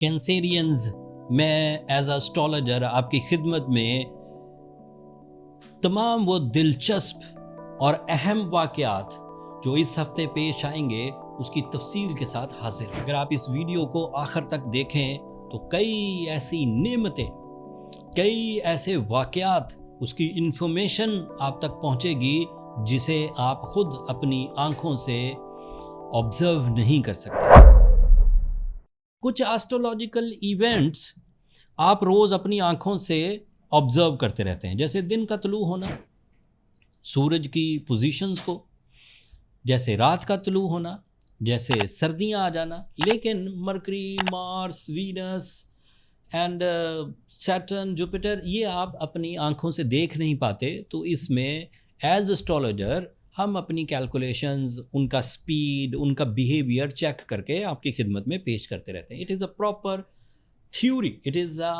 کینسیرینز، میں as a astrologer آپ کی خدمت میں تمام وہ دلچسپ اور اہم واقعات جو اس ہفتے پیش آئیں گے اس کی تفصیل کے ساتھ حاضر ہیں۔ اگر آپ اس ویڈیو کو آخر تک دیکھیں تو کئی ایسی نعمتیں، کئی ایسے واقعات، اس کی انفارمیشن آپ تک پہنچے گی جسے آپ خود اپنی آنکھوں سے آبزرو نہیں کر سکتے۔ کچھ ایسٹرولوجیکل ایونٹس آپ روز اپنی آنکھوں سے آبزرو کرتے رہتے ہیں، جیسے دن کا طلوع ہونا، سورج کی پوزیشنز کو، جیسے رات کا طلوع ہونا، جیسے سردیاں آ جانا۔ لیکن Mercury, Mars, Venus and Saturn, Jupiter, یہ آپ اپنی آنکھوں سے دیکھ نہیں پاتے، تو اس میں ایز اسٹرالوجر ہم اپنی کیلکولیشنز، ان کا سپیڈ، ان کا بیہیویئر چیک کر کے آپ کی خدمت میں پیش کرتے رہتے ہیں۔ It is a proper theory, it is a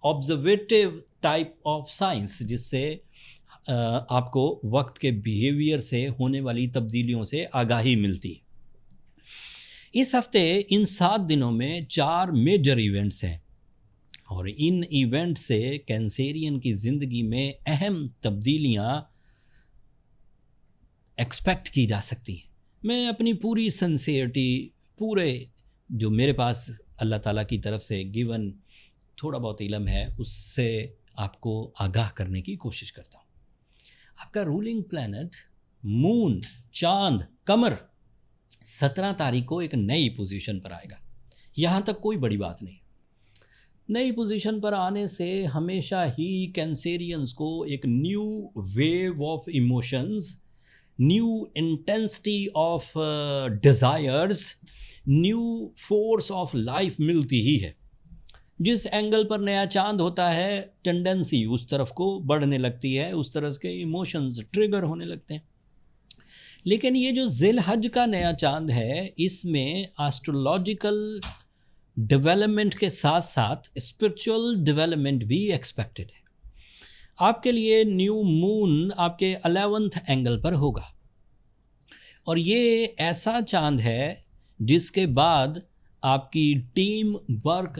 observative type of science, جس سے آپ کو وقت کے بیہیویئر سے ہونے والی تبدیلیوں سے آگاہی ملتی ہے۔ اس ہفتے ان 7 دنوں میں 4 میجر ایونٹس ہیں، اور ان ایونٹ سے کینسیرین کی زندگی میں اہم تبدیلیاں ایکسپیکٹ کی جا سکتی ہیں۔ میں اپنی پوری سنسیئرٹی، پورے جو میرے پاس اللہ تعالیٰ کی طرف سے گیون تھوڑا بہت علم ہے، اس سے آپ کو آگاہ کرنے کی کوشش کرتا ہوں۔ آپ کا رولنگ پلانٹ مون، چاند، قمر 17 تاریخ کو ایک نئی پوزیشن پر آئے گا۔ یہاں تک کوئی بڑی بات نہیں۔ نئی پوزیشن پر آنے سے ہمیشہ ہی کینسیرینز کو ایک new wave of emotions, new intensity of desires, new force of life ملتی ہی ہے۔ جس اینگل پر نیا چاند ہوتا ہے، ٹینڈنسی اس طرف کو بڑھنے لگتی ہے، اس طرح کے ایموشنز ٹریگر ہونے لگتے ہیں۔ لیکن یہ جو ذی الحج کا نیا چاند ہے، اس میں ایسٹرولوجیکل ڈیولپمنٹ کے ساتھ ساتھ اسپرچول ڈیولپمنٹ بھی ایکسپیکٹڈ ہے۔ آپ کے لیے نیو مون آپ کے 11th اینگل پر ہوگا، اور یہ ایسا چاند ہے جس کے بعد آپ کی ٹیم ورک،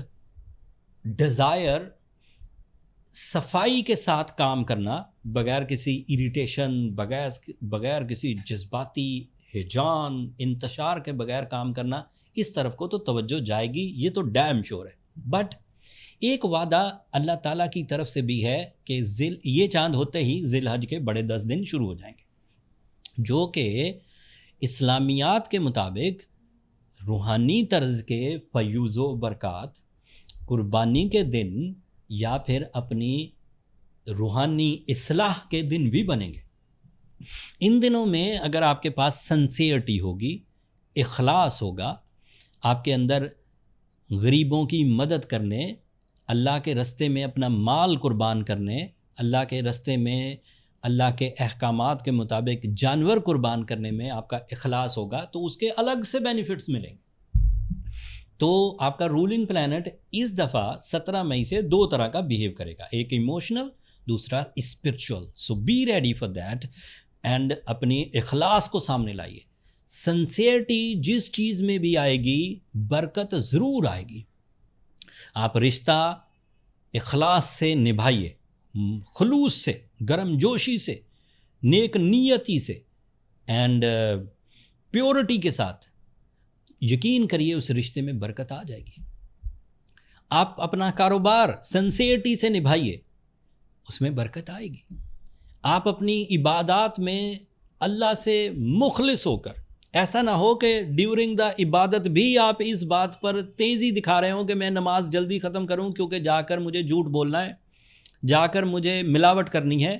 ڈیزائر، صفائی کے ساتھ کام کرنا، بغیر کسی اریٹیشن، بغیر کسی جذباتی ہیجان، انتشار کے بغیر کام کرنا، اس طرف کو تو توجہ جائے گی، یہ تو ڈیم شور ہے۔ بٹ ایک وعدہ اللہ تعالیٰ کی طرف سے بھی ہے کہ یہ چاند ہوتے ہی ذی الحج کے بڑے 10 دن شروع ہو جائیں گے، جو کہ اسلامیات کے مطابق روحانی طرز کے فیوز و برکات، قربانی کے دن، یا پھر اپنی روحانی اصلاح کے دن بھی بنیں گے۔ ان دنوں میں اگر آپ کے پاس سنسیئرٹی ہوگی، اخلاص ہوگا، آپ کے اندر غریبوں کی مدد کرنے، اللہ کے راستے میں اپنا مال قربان کرنے، اللہ کے راستے میں اللہ کے احکامات کے مطابق جانور قربان کرنے میں آپ کا اخلاص ہوگا، تو اس کے الگ سے بینیفٹس ملیں گے۔ تو آپ کا رولنگ پلانٹ اس دفعہ 17 مئی سے 2 طرح کا بیہیو کرے گا، ایک ایموشنل، دوسرا spiritual. So be ready for that, and اپنی اخلاص کو سامنے لائیے۔ سنسیئرٹی جس چیز میں بھی آئے گی، برکت ضرور آئے گی۔ آپ رشتہ اخلاص سے نبھائیے، خلوص سے، گرم جوشی سے، نیک نیتی سے، اینڈ پیورٹی کے ساتھ، یقین کریے اس رشتے میں برکت آ جائے گی۔ آپ اپنا کاروبار سنسیئرٹی سے نبھائیے، اس میں برکت آئے گی۔ آپ اپنی عبادات میں اللہ سے مخلص ہو کر، ایسا نہ ہو کہ ڈیورنگ دا عبادت بھی آپ اس بات پر تیزی دکھا رہے ہوں کہ میں نماز جلدی ختم کروں کیونکہ جا کر مجھے جھوٹ بولنا ہے، جا کر مجھے ملاوٹ کرنی ہے،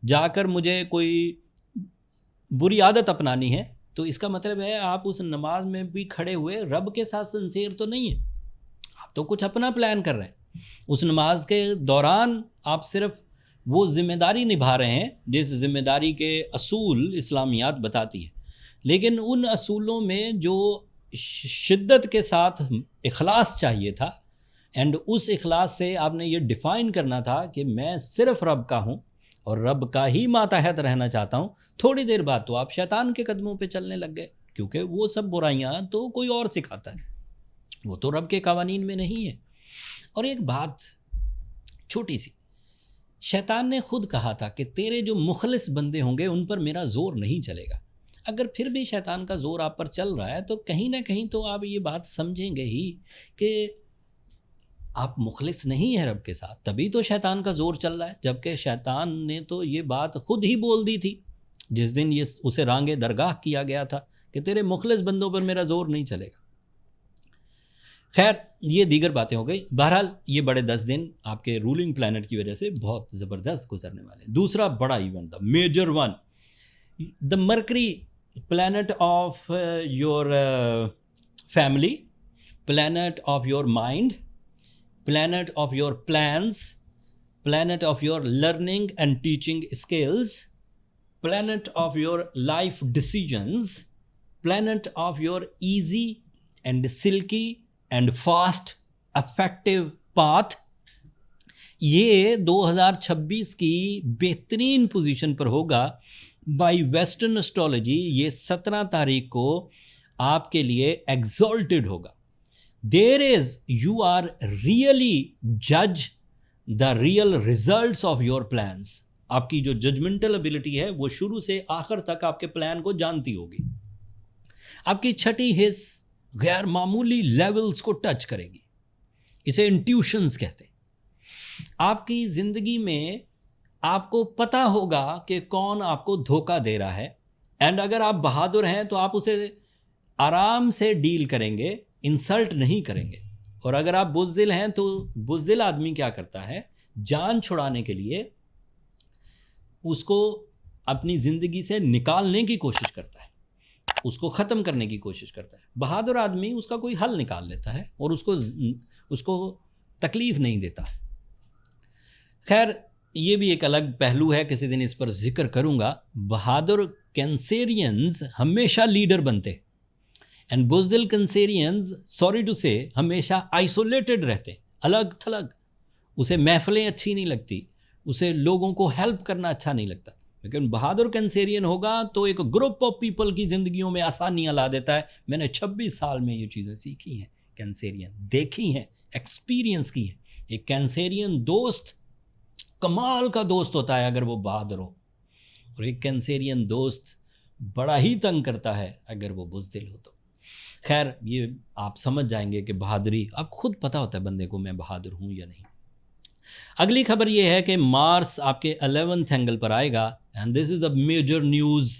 جا کر مجھے کوئی بری عادت اپنانی ہے۔ تو اس کا مطلب ہے آپ اس نماز میں بھی کھڑے ہوئے رب کے ساتھ سنسیئر تو نہیں ہیں، آپ تو کچھ اپنا پلان کر رہے ہیں۔ اس نماز کے دوران آپ صرف وہ ذمہ داری نبھا رہے ہیں جس ذمہ داری کے اصول اسلامیات بتاتی ہے، لیکن ان اصولوں میں جو شدت کے ساتھ اخلاص چاہیے تھا، اینڈ اس اخلاص سے آپ نے یہ ڈیفائن کرنا تھا کہ میں صرف رب کا ہوں اور رب کا ہی ماتحت رہنا چاہتا ہوں۔ تھوڑی دیر بعد تو آپ شیطان کے قدموں پہ چلنے لگ گئے، کیونکہ وہ سب برائیاں تو کوئی اور سکھاتا ہے، وہ تو رب کے قوانین میں نہیں ہے۔ اور ایک بات چھوٹی سی، شیطان نے خود کہا تھا کہ تیرے جو مخلص بندے ہوں گے ان پر میرا زور نہیں چلے گا۔ اگر پھر بھی شیطان کا زور آپ پر چل رہا ہے تو کہیں نہ کہیں تو آپ یہ بات سمجھیں گے ہی کہ آپ مخلص نہیں ہیں رب کے ساتھ، تبھی تو شیطان کا زور چل رہا ہے۔ جبکہ شیطان نے تو یہ بات خود ہی بول دی تھی جس دن یہ اسے رانگے درگاہ کیا گیا تھا کہ تیرے مخلص بندوں پر میرا زور نہیں چلے گا۔ خیر، یہ دیگر باتیں ہو گئی۔ بہرحال یہ بڑے 10 دن آپ کے رولنگ پلانٹ کی وجہ سے بہت زبردست گزرنے والے ہیں۔ دوسرا بڑا event, the major one, the Mercury planet of your family, planet of your mind, planet of your plans, planet of your learning and teaching skills, planet of your life decisions, planet of your easy and silky and fast effective path۔ یہ 2026 کی بہترین position پر ہوگا by western astrology. یہ 17 تاریخ کو آپ کے لیے ایگزالٹڈ ہوگا۔ There is, you are really judge the real results of your plans۔ آپ کی جو ججمنٹل ابیلٹی ہے وہ شروع سے آخر تک آپ کے پلان کو جانتی ہوگی۔ آپ کی چھٹی حص غیر معمولی لیولز کو ٹچ کرے گی، اسے انٹیوشنز کہتے ہیں۔ آپ کی زندگی میں آپ کو پتہ ہوگا کہ کون آپ کو دھوکہ دے رہا ہے، اینڈ اگر آپ بہادر ہیں تو آپ اسے آرام سے ڈیل کریں گے، انسلٹ نہیں کریں گے۔ اور اگر آپ بزدل ہیں تو بزدل آدمی کیا کرتا ہے، جان چھڑانے کے لیے اس کو اپنی زندگی سے نکالنے کی کوشش کرتا ہے، اس کو ختم کرنے کی کوشش کرتا ہے۔ بہادر آدمی اس کا کوئی حل نکال لیتا ہے اور اس کو تکلیف نہیں دیتا۔ خیر، یہ بھی ایک الگ پہلو ہے، کسی دن اس پر ذکر کروں گا۔ بہادر کینسیرینز ہمیشہ لیڈر بنتے، اینڈ بزدل کنسیرینز سوری ٹو سے ہمیشہ آئسولیٹڈ رہتے، الگ تھلگ۔ اسے محفلیں اچھی نہیں لگتی، اسے لوگوں کو ہیلپ کرنا اچھا نہیں لگتا۔ لیکن بہادر کنسیرین ہوگا تو ایک گروپ آف پیپل کی زندگیوں میں آسانیاں لا دیتا ہے۔ میں نے 26 سال میں یہ چیزیں سیکھی ہیں، کینسیرین دیکھی ہیں، ایکسپیرینس کی ہیں۔ ایک کینسیرین دوست کمال کا دوست ہوتا ہے اگر وہ بہادر ہو، اور ایک کینسیرین دوست بڑا ہی تنگ کرتا ہے اگر وہ بزدل ہو تو۔ خیر، یہ آپ سمجھ جائیں گے کہ بہادری، آپ خود پتہ ہوتا ہے بندے کو میں بہادر ہوں یا نہیں۔ اگلی خبر یہ ہے کہ مارس آپ کے 11th اینگل پر آئے گا، and this is a major news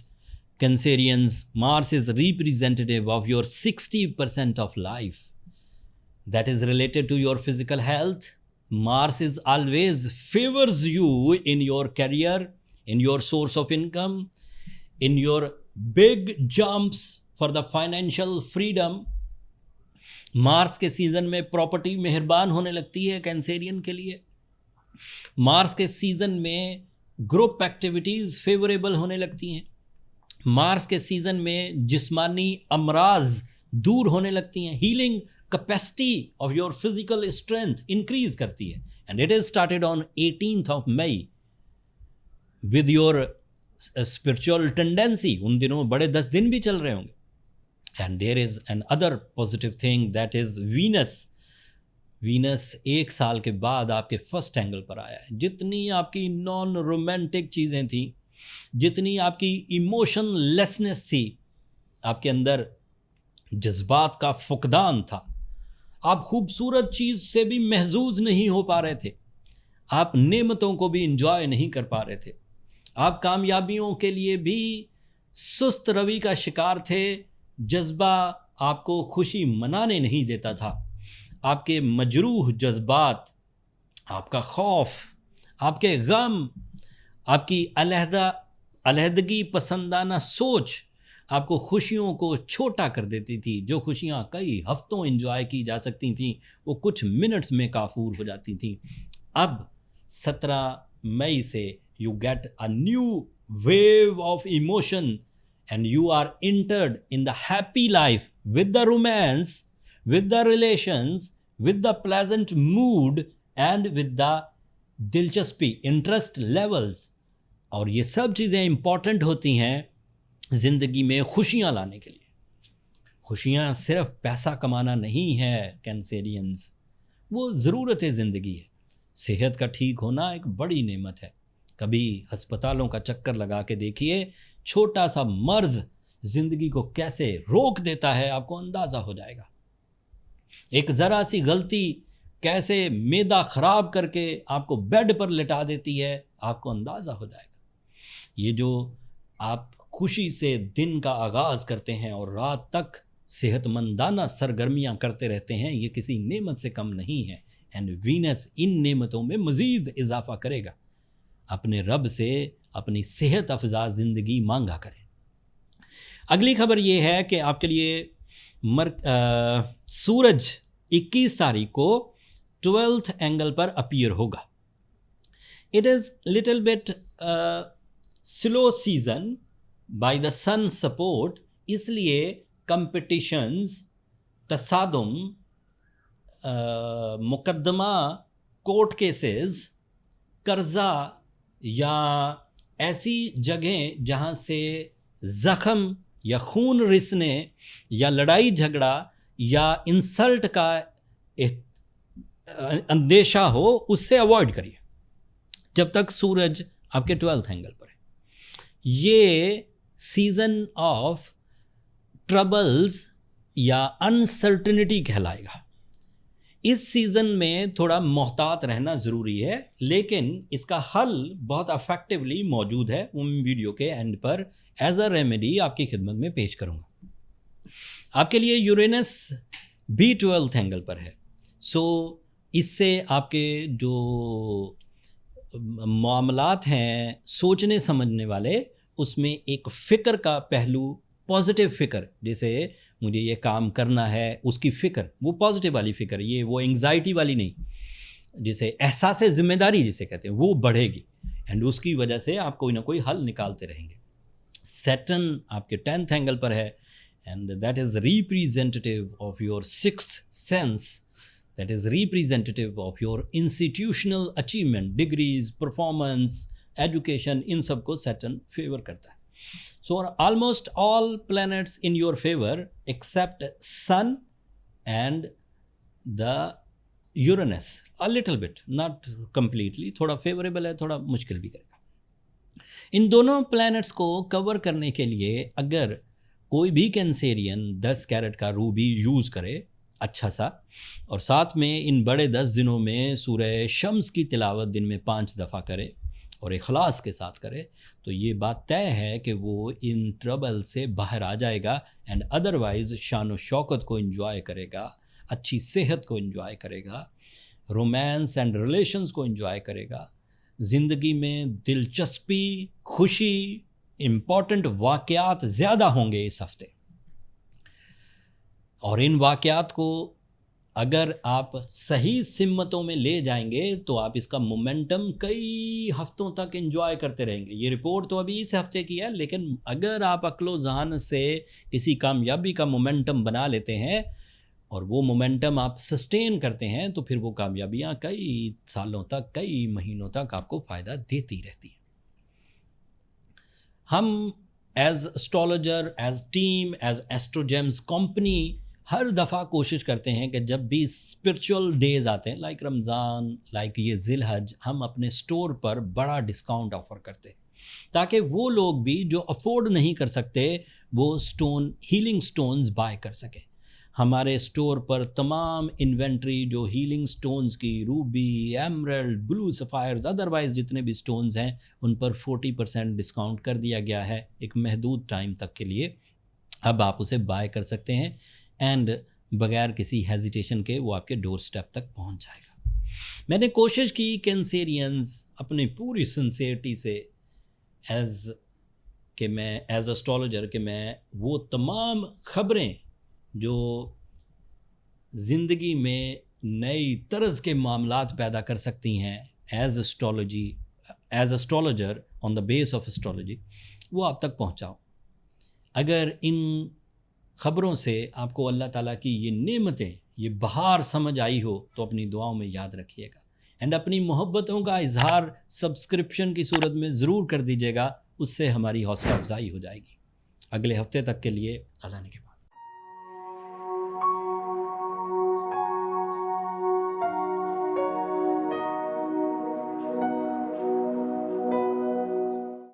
concerns. Mars is representative of your 60% of life that is related to your physical health. Mars is always favours you in your career, in your source of income, in your big jumps for the financial freedom. Mars کے season میں property مہربان ہونے لگتی ہے کینسیرین کے لیے۔ مارس کے season میں گروپ ایکٹیویٹیز فیوریبل ہونے لگتی ہیں۔ مارس کے سیزن میں جسمانی امراض دور ہونے لگتی ہیں۔ Healing capacity of your physical strength increase کرتی ہے، and it is started on 18th of May with your spiritual tendency. ان دنوں بڑے 10 دن بھی چل رہے ہوں گے۔ And there is another positive thing that is Venus. Venus 1 سال کے بعد آپ کے فرسٹ اینگل پر آیا ہے۔ جتنی آپ کی نان رومانٹک چیزیں تھیں، جتنی آپ کی ایموشن لیسنس تھی، آپ کے اندر جذبات کا فقدان تھا، آپ خوبصورت چیز سے بھی محظوظ نہیں ہو پا رہے تھے، آپ نعمتوں کو بھی انجوائے نہیں کر پا رہے تھے، آپ کامیابیوں کے لیے بھی سست روی کا شکار تھے، جذبہ آپ کو خوشی منانے نہیں دیتا تھا۔ آپ کے مجروح جذبات، آپ کا خوف، آپ کے غم، آپ کی علیحدگی پسندانہ سوچ آپ کو خوشیوں کو چھوٹا کر دیتی تھی۔ جو خوشیاں کئی ہفتوں انجوائے کی جا سکتی تھیں وہ کچھ منٹس میں کافور ہو جاتی تھیں۔ اب 17 مئی سے you get a new wave of emotion and you are entered in the happy life with the romance, with the relations, with the pleasant mood and with the دلچسپی، interest levels۔ اور یہ سب چیزیں امپورٹنٹ ہوتی ہیں زندگی میں خوشیاں لانے کے لیے۔ خوشیاں صرف پیسہ کمانا نہیں ہے کینسیرینز، وہ ضرورت زندگی ہے۔ صحت کا ٹھیک ہونا ایک بڑی نعمت ہے۔ کبھی ہسپتالوں کا چکر لگا کے دیکھیے، چھوٹا سا مرض زندگی کو کیسے روک دیتا ہے، آپ کو اندازہ ہو جائے گا۔ ایک ذرا سی غلطی کیسے معدہ خراب کر کے آپ کو بیڈ پر لٹا دیتی ہے، آپ کو اندازہ ہو جائے گا۔ یہ جو آپ خوشی سے دن کا آغاز کرتے ہیں اور رات تک صحت مندانہ سرگرمیاں کرتے رہتے ہیں، یہ کسی نعمت سے کم نہیں ہے، اینڈ وینس ان نعمتوں میں مزید اضافہ کرے گا۔ اپنے رب سے اپنی صحت افزا زندگی مانگا کریں۔ اگلی خبر یہ ہے کہ آپ کے لیے سورج 21 تاریخ کو 12th اینگل پر اپیئر ہوگا۔ It is little bit slow season by the sun support, اس لیے کمپٹیشنز، تصادم، مقدمہ، کورٹ کیسز، قرضہ یا ایسی جگہیں جہاں سے زخم یا خون رسنے یا لڑائی جھگڑا یا انسلٹ کا اندیشہ ہو، اس سے اوائڈ کریے جب تک سورج آپ کے 12th اینگل پر ہے۔ یہ سیزن آف ٹربلز یا انسرٹنٹی کہلائے گا۔ اس سیزن میں تھوڑا محتاط رہنا ضروری ہے، لیکن اس کا حل بہت افیکٹولی موجود ہے، وہ ویڈیو کے and per as a remedy آپ کی خدمت میں پیش کروں گا۔ آپ کے لیے یورینس بھی 12th اینگل پر ہے، سو اس سے آپ کے جو معاملات ہیں سوچنے سمجھنے والے، اس میں ایک فکر کا پہلو، پازیٹیو فکر، جیسے مجھے یہ کام کرنا ہے اس کی فکر، وہ پازیٹیو والی فکر، یہ وہ انگزائٹی والی نہیں، جیسے احساس ذمہ داری جسے کہتے ہیں، وہ بڑھے گی، اینڈ اس کی وجہ سے آپ کوئی نہ کوئی حل نکالتے رہیں گے۔ سیٹرن آپ کے 10th اینگل پر ہے، and that is representative of your 6th sense, that is representative of your institutional achievement, degrees, performance, education, ان سب کو سیٹرن فیور کرتا ہے۔ So almost all planets in your favor except Sun and the Uranus, a little bit, not completely، تھوڑا favourable ہے، تھوڑا مشکل بھی کرے گا۔ ان دونوں پلانٹس کو کور کرنے کے لیے اگر کوئی بھی کینسیرین 10 کیرٹ کا روبی یوز کرے اچھا سا، اور ساتھ میں ان بڑے 10 دنوں میں سورہ شمس کی تلاوت دن میں 5 دفعہ کرے اور اخلاص کے ساتھ کرے، تو یہ بات طے ہے کہ وہ ان ٹربل سے باہر آ جائے گا، اینڈ ادروائز شان و شوکت کو انجوائے کرے گا، اچھی صحت کو انجوائے کرے گا، رومانس اینڈ ریلیشنز کو انجوائے کرے گا، زندگی میں دلچسپی، خوشی، امپورٹنٹ واقعات زیادہ ہوں گے اس ہفتے، اور ان واقعات کو اگر آپ صحیح سمتوں میں لے جائیں گے تو آپ اس کا مومنٹم کئی ہفتوں تک انجوائے کرتے رہیں گے۔ یہ رپورٹ تو ابھی اس ہفتے کی ہے، لیکن اگر آپ عقل و ذہن سے کسی کامیابی کا مومنٹم بنا لیتے ہیں اور وہ مومنٹم آپ سسٹین کرتے ہیں، تو پھر وہ کامیابیاں کئی سالوں تک، کئی مہینوں تک آپ کو فائدہ دیتی رہتی ہیں۔ ہم as astrologer, as team, as Astrogems company ہر دفعہ کوشش کرتے ہیں کہ جب بھی اسپرچول ڈیز آتے ہیں، لائک رمضان، لائک یہ ذی الحج، ہم اپنے سٹور پر بڑا ڈسکاؤنٹ آفر کرتے ہیں تاکہ وہ لوگ بھی جو افورڈ نہیں کر سکتے وہ ہیلنگ سٹونز بائی کر سکیں۔ ہمارے سٹور پر تمام انوینٹری جو ہیلنگ سٹونز کی، روبی، ایمرلڈ، بلو سفائرز، ادروائز جتنے بھی سٹونز ہیں، ان پر 40% ڈسکاؤنٹ کر دیا گیا ہے ایک محدود ٹائم تک کے لیے۔ اب آپ اسے بائی کر سکتے ہیں، اینڈ بغیر کسی ہیزیٹیشن کے وہ آپ کے ڈور سٹیپ تک پہنچ جائے گا۔ میں نے کوشش کی کینسیرینز اپنی پوری سنسیئرٹی سے ایز اسٹرالوجر کہ میں وہ تمام خبریں جو زندگی میں نئی طرز کے معاملات پیدا کر سکتی ہیں as astrologer on the base of astrology, وہ آپ تک پہنچاؤں۔ اگر ان خبروں سے آپ کو اللہ تعالیٰ کی یہ نعمتیں، یہ بہار سمجھ آئی ہو تو اپنی دعاؤں میں یاد رکھیے گا، اینڈ اپنی محبتوں کا اظہار سبسکرپشن کی صورت میں ضرور کر دیجیے گا، اس سے ہماری حوصلہ افزائی ہو جائے گی۔ اگلے ہفتے تک کے لیے اللہ نے